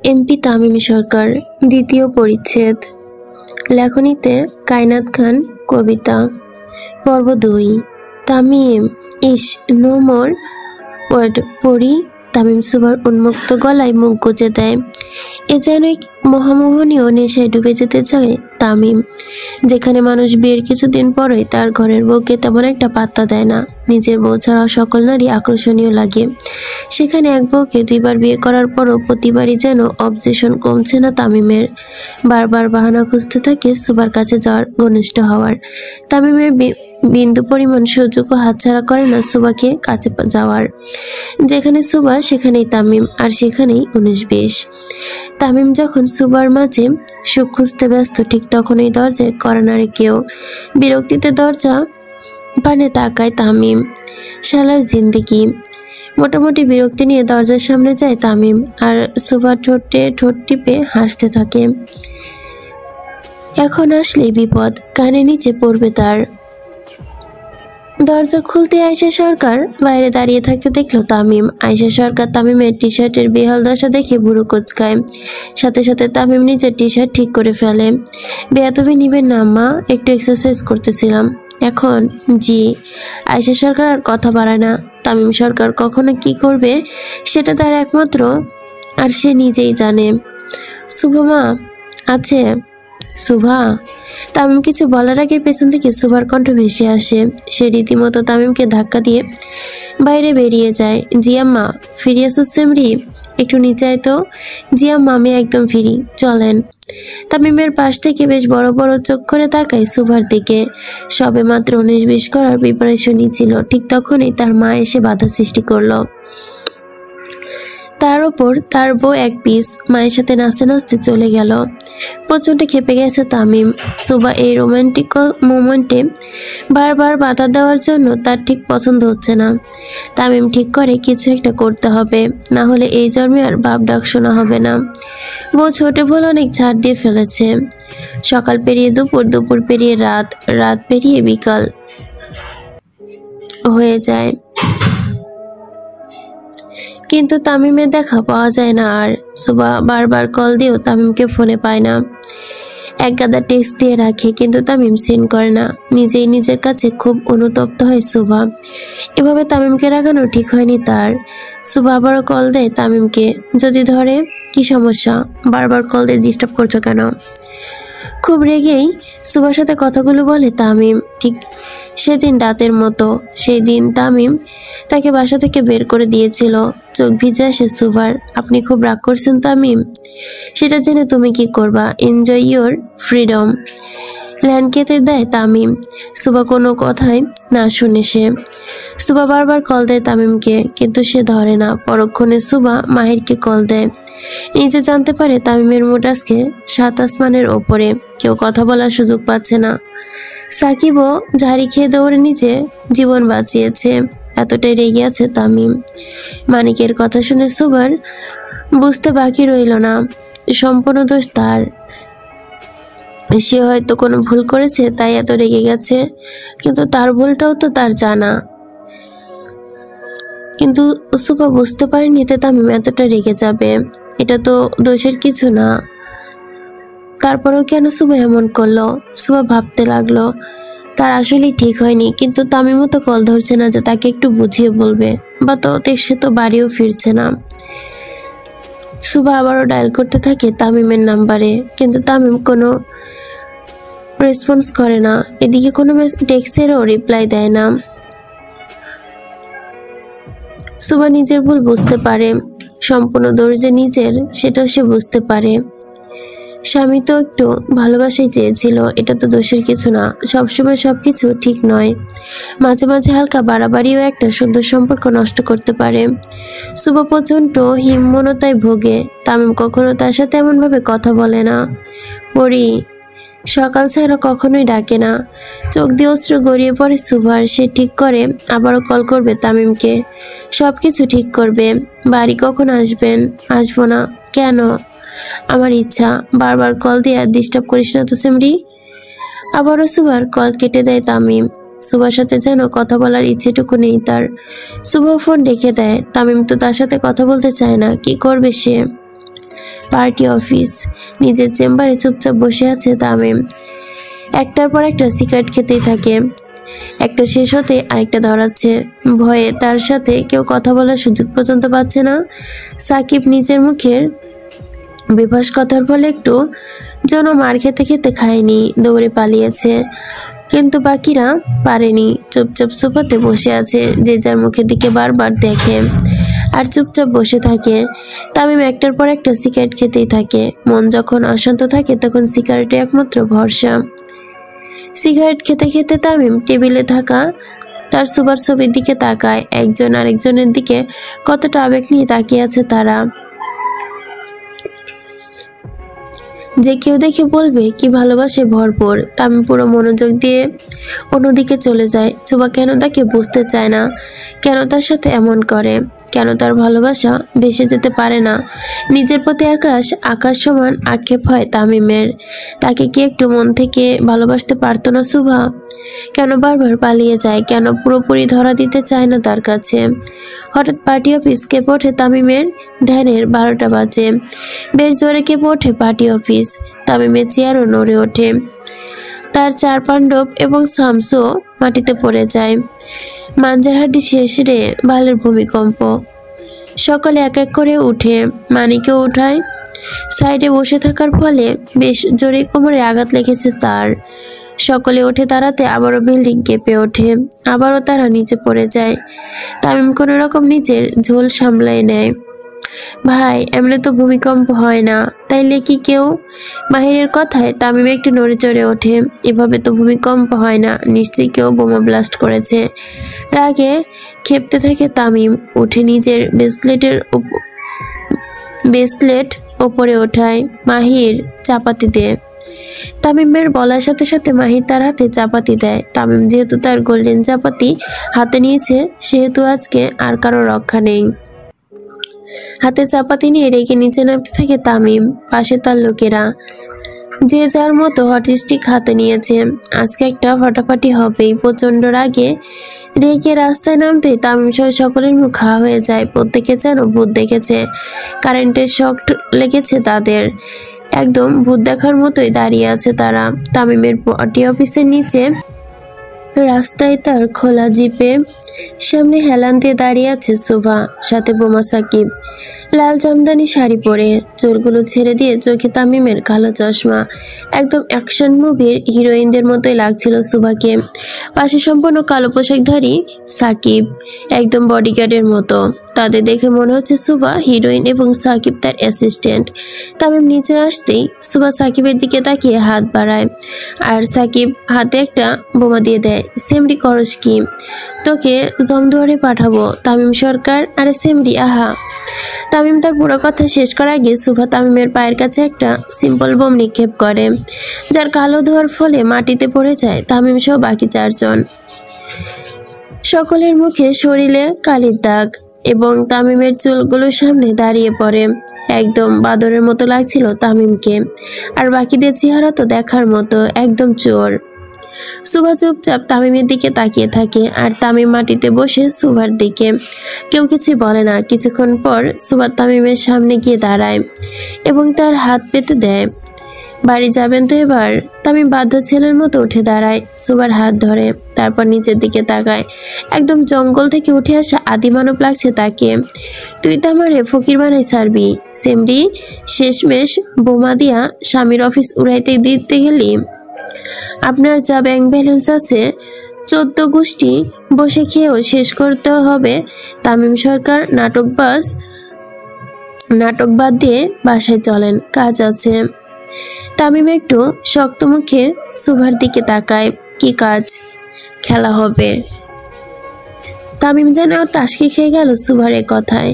MP Tamim সরকার দ্বিতীয় পরিচ্ছেদ। লেখনীতে কায়নাত খান কবিতা। পর্ব 2। Tamim is no more word পড়ি। তামিম সুবার উন্মুক্ত গলায় মুখ গুজে দেয়। এ যেন এক মহামোহনীয় নেশায় ডুবে যেতে চায় তামিম, যেখানে মানুষ বিয়ের কিছুদিন পরেই তার ঘরের বউকে তেমন একটা পাত্তা দেয় না। নিজের বউ ছাড়া সকল নারী আকর্ষণীয় লাগে, সেখানে এক বউকে 2বার বিয়ে করার পরও প্রতিবারই যেন অবজেশন কমছে না তামিমের। বারবার বাহানা খুঁজতে থাকে সুবার কাছে যাওয়ার, ঘনিষ্ঠ হওয়ার। তামিমের বিন্দু পরিমাণ সুযোগও হাতছাড়া করে না সুবাকে কাছে যাওয়ার। যেখানে সুবা সেখানেই তামিম, আর সেখানেই 19-20। তামিম যখন সুবার মাঝে সুখ খুঁজতে ব্যস্ত, ঠিক তখনই দরজায় কড়া নাড়ে কেউ। বিরক্তিতে দরজা পানে তাকায় তামিম। শালার জিন্দেগি। মোটামুটি বিরক্তি নিয়ে দরজার সামনে যায় তামিম, আর সুবা ঠোঁটে ঠোঁট টিপে হাসতে থাকে। এখন আসলেই বিপদ, কানে নিচে পড়বে তার। দরজা খুলতে আয়েশা সরকার বাইরে দাঁড়িয়ে থাকতে দেখলো তামিম। আয়েশা সরকার তামিমের টি শার্টের বেহাল দশা দেখে ভুরু কুঁচকায়। সাথে সাথে তামিম নিজের টি শার্ট ঠিক করে ফেলে। বেয়াদবি নিবেন না আম্মা, একটু এক্সারসাইজ করতেছিলাম। এখন জি। আয়েশা সরকার আর কথা বাড়ায় না। তামিম সরকার কখনো কি করবে সেটা তার একমাত্র আর সে নিজেই জানে। শুভমা আছে? সুভা। তামিম কিছু বলার আগে পেছন থেকে সুভার কণ্ঠ ভেসে আসে। সে রীতিমতো তামিমকে ধাক্কা দিয়ে বাইরে বেরিয়ে যায়। জি আম্মা, ফিরে আসো সেমরি, একটু নিচে আয় তো। জি আম্মা, আমি একদম ফিরি, চলেন। তামিমের পাশ থেকে বেশ বড় বড় চোখ করে তাকায় সুভার দিকে। সবে মাত্র 19-20 করার প্রিপারেশন নিচ্ছিল, ঠিক তখনই তার মা এসে বাধা সৃষ্টি করলো। তার ওপর তার বউ এক পিস মায়ের সাথে নাচতে নাচতে চলে গেল। প্রচণ্ড খেপে গেছে তামিম। সুবা এই রোমান্টিক মোমেন্টে বারবার বাধা দেওয়ার জন্য তার ঠিক পছন্দ হচ্ছে না। তামিম ঠিক করে কিছু একটা করতে হবে, না হলে এই জন্মে আর বাপ ডাক শোনা হবে না। বউ ছোটে বলে অনেক ছাড় দিয়ে ফেলেছে। সকাল পেরিয়ে দুপুর, দুপুর পেরিয়ে রাত, রাত পেরিয়ে বিকাল হয়ে যায়, কিন্তু তামিমের দেখা পাওয়া যায় না। আর সুবা বারবার কল দিয়েও তামিমকে ফোনে পায় না। এক গাদা টেক্সট দিয়ে রাখে, কিন্তু তামিম সিন করে না। নিজেই নিজের কাছে খুব অনুতপ্ত হয় সুবা। এভাবে তামিমকে রাখানো ঠিক হয়নি তার। সুবা আবারও কল দেয় তামিমকে। যদি ধরে, কি সমস্যা, বারবার কল দিয়ে ডিস্টার্ব করছো কেন? খুব রেগেই সুবার সাথে কথাগুলো বলে তামিম। ঠিক সেদিন রাতের মতো। সেই দিন তামিম তাকে বাসা থেকে বের করে দিয়েছিল। চোখ ভিজে আসে সুবার। আপনি খুব রাগ করছেন তামিম? সেটা জেনে তুমি কি করবা? Enjoy your freedom. ল্যান্ড কেটে দেয় তামিম। সুবা কোনো কথাই না শুনে সুবা বারবার কল দেয় তামিমকে, কিন্তু সে ধরে না। পরক্ষণে সুবা মাহিরকে কল দেয়। নিজে জানতে পারে তামিমের মুড আজকে 7 আসমানের ওপরে, কেউ কথা বলার সুযোগ পাচ্ছে না। সাকিবও ঝাড়ি খেয়ে দৌড়ে নিচে জীবন বাঁচিয়েছে, এতটাই রেগে আছে তামিম। মানিকের কথা শুনে সুবার বুঝতে বাকি রইল না, সম্পূর্ণ দোষ তার। সে হয়তো কোনো ভুল করেছে, তাই এত রেগে গেছে, কিন্তু তার ভুলটাও তো তার জানা। কিন্তু সুবা বুঝতে পারেনি যে তামিম এতটা রেগে যাবে। এটা তো দোষের কিছু না। তারপরেও কেন সুবা এমন করলো? সুবা ভাবতে লাগলো তার আসলেই ঠিক হয়নি, কিন্তু তামিমও তো কল ধরছে না যে তাকে একটু বুঝিয়ে বলবে, বা তো সে তো বাড়িও ফিরছে না। সুবা আবারও ডায়াল করতে থাকে তামিমের নাম্বারে, কিন্তু তামিম কোনো রেসপন্স করে না। এদিকে কোনো টেক্সটেরও রিপ্লাই দেয় না। সুবা নিজের ভুল বুঝতে পারে, সম্পূর্ণ দোষ যে নিজের সেটাও সে বুঝতে পারে। স্বামী তো একটু ভালোবাসাই চেয়েছিল, এটা তো দোষের কিছু না। সবসময় সবকিছু ঠিক নয়, মাঝে মাঝে হালকা বাড়াবাড়িও একটা সুন্দর সম্পর্ক নষ্ট করতে পারে। সুবা প্রচণ্ড হীনমন্যতায় ভোগে। তামিম কখনো তার সাথে এমনভাবে কথা বলে না। পরি সকাল ছাড়া কখনোই ডাকে না। চোখ দিয়ে অশ্রু গড়িয়ে পড়ে সুভার। সে ঠিক করে আবারও কল করবে তামিমকে, সবকিছু ঠিক করবে। বাড়ি কখন আসবেন? আসবো না। কেন? আমার ইচ্ছা। বারবার কল দিয়ে আর ডিস্টার্ব করিস না তো সেমরি। আবারও সুভার কল কেটে দেয় তামিম। সুভার সাথে যেন কথা বলার ইচ্ছেটুকু নেই তার। সুভা ফোন রেখে দেয়। তামিম তো তার সাথে কথা বলতে চায় না, কি করবে সে? Party office. নিজের চেম্বারে চুপচাপ বসে আছে তামিম। একটার পর একটা সিগারেট খেতেই থাকে। একটা শেষ হতে আরেকটা ধরাচ্ছে। ভয়ে তার সাথে কেউ কথা বলার সুযোগ পর্যন্ত পাচ্ছে না। সাকিব নিজের মুখের বেফাস কথার ফলে একটু যেন মার খেতে খেতে খায়নি, দৌড়ে পালিয়েছে। কিন্তু বাকিরা পারেনি, চুপচাপ সোফাতে বসে আছে, যে যার মুখের দিকে বারবার দেখে আর চুপচাপ বসে থাকে। তামিম একটার পর একটা সিগারেট খেতেই থাকে। মন যখন অশান্ত থাকে তখন সিগারেটে একমাত্র ভরসা। সিগারেট খেতে খেতে তামিম টেবিলে থাকা তার সুপার ছবির দিকে তাকায়। একজন আরেকজনের দিকে কতটা আবেগ নিয়ে তাকিয়ে আছে তারা, যে কেউ দেখে বলবে কি ভালোবাসে ভরপুর। তামিম পুরো মনোযোগ দিয়ে অন্যদিকে চলে যায়। সুবা কেন তাকে বুঝতে চায় না, কেন তার সাথে এমন করে, কেন তার ভালোবাসা ভেসে যেতে পারে না। নিজের প্রতি আকাশ সমান আক্ষেপ হয় তামিমের। তাকে কি একটু মন থেকে ভালোবাসতে পারতো না সুভা? কেন বারবার পালিয়ে যায়, কেন পুরোপুরি ধরা দিতে চায় না তার কাছে? হঠাৎ পার্টি অফিস কেঁপে ওঠে তামিমের ধ্যানের 12টা বাজে। বেশ জোরে কেঁপে ওঠে পার্টি অফিস। তামিমের চেয়ারও নড়ে ওঠে। তার চার পাণ্ডব এবং শামসও মাটিতে পড়ে যায়। মাঞ্জারহাটি শেষ রে বালের ভূমিকম্প। সকলে এক এক করে উঠে, মানিকেও উঠায়। সাইডে বসে থাকার ফলে বেশ জোরে কোমরে আঘাত লেগেছে তার। সকলে উঠে দাঁড়াতে আবারও বিল্ডিং কেঁপে ওঠে, আবারও তারা নিচে পড়ে যায়। তামিম কোনো রকম নিজের ঝোল সামলায় নেয়। ভাই, এমনি তো ভূমিকম্প হয় না, তাইলে কি কেউ? মাহিরের কথায় তামিম একটু নড়ে চড়ে ওঠে। এভাবে তো ভূমিকম্প হয় না, নিশ্চয়ই কেউ বোমা ব্লাস্ট করেছে। রাগে ক্ষেপতে থাকে তামিম। উঠে নিজের ব্রেসলেট ওপরে ওঠায়। মাহির চাপাতি দে। তামিমের বলার সাথে সাথে মাহির তার হাতে চাপাতি দেয়। তামিম যেহেতু তার গোল্ডেন চাপাতি হাতে নিয়েছে, সেহেতু আজকে আর কারো রক্ষা নেই। হাতে চাপাতি নিয়ে রেগে নিচে নামতে থাকে তামিম। পাশে তার লোকেরা যে যার মতো হটস্টিক হাতে নিয়েছে। আজকে একটা ফাটাফাটি হবেই। প্রচন্ড রেগে রাস্তায় নামতে তামিম সহ সকলের মুখ খাওয়া হয়ে যায়। প্রত্যেকে যেন ভূত দেখেছে। কারেন্টের শক লেগেছে তাদের। একদম ভূত দেখার মতোই দাঁড়িয়ে আছে তারা। তামিমের পার্টি অফিসের নিচে রাস্তায় তার খোলা জিপে সামনে হেলান দিয়ে দাঁড়িয়ে আছে শোভা, সাথে বোমা সাকিব। লাল জামদানি শাড়ি পরে, চুলগুলো ছেড়ে দিয়ে চোখে তামিমের কালো চশমা। একদম অ্যাকশন মুভির হিরোইনদের মতোই লাগছিল শোভাকে। পাশে সম্পূর্ণ কালো পোশাকধারী সাকিব, একদম বডিগার্ডের মতো। তাদের দেখে মনে হচ্ছে শোভা হিরোইন এবং সাকিব তার অ্যাসিস্ট্যান্ট। তামিম নিচে আসতেই শোভা সাকিবের দিকে তাকিয়ে হাত বাড়ায়, আর সাকিব হাতে একটা বোমা দিয়ে দেয়। সেমরি করস কি? তোকে জমদুয়ারে পাঠাবো তামিম সরকার। আরে সেমরি, আহা। তামিম তার পুরো কথা শেষ করার আগে শোভা তামিমের পায়ের কাছে একটা সিম্পল বোম নিক্ষেপ করে, যার কালো ধোয়ার ফলে মাটিতে পড়ে যায় তামিম সহ বাকি 4 জন। সকলের মুখে শরীরে কালির দাগ এবং তামিমের চুলগুলোর সামনে দাঁড়িয়ে পড়ে। একদম বাদরের মতো লাগছিল তামিমকে। আর বাকিদের চেহারা তো দেখার মতো, একদম চোর। সুভা চুপচাপ তামিমের দিকে তাকিয়ে থাকে, আর তামিম মাটিতে বসে সুভার দিকে। কেউ কিছু বলে না। কিছুক্ষণ পর সুভা তামিমের সামনে গিয়ে দাঁড়ায় এবং তার হাত পেতে দেয়। বাড়ি যাবেন তো এবার? তামিম বাধ্য ছেলের মতো উঠে দাঁড়ায়, সুভার হাত ধরে। তারপর নিচের দিকে তাকায়। একদম জঙ্গল থেকে উঠে আসা আদিমানব লাগছে তাকে। তুই তো আমারে ফকির বানাই ছাড়বি সেমরি। শেষমেশ বোমা দিয়া স্বামীর অফিস উড়াইতে দিতে গেলি? আপনার যা ব্যাংক ব্যালেন্স আছে 14 গোষ্ঠী বসে খেয়েও শেষ করতে হবে। তামিম সরকার নাটক বাদ দিয়ে বাসায় চলেন, কাজ আছে। তামিম একটু শক্ত মুখে সুভার দিকে তাকায়। কি কাজ? খেলা হবে। তামিম যেন টাসকি খেয়ে গেল সুভার কথায়।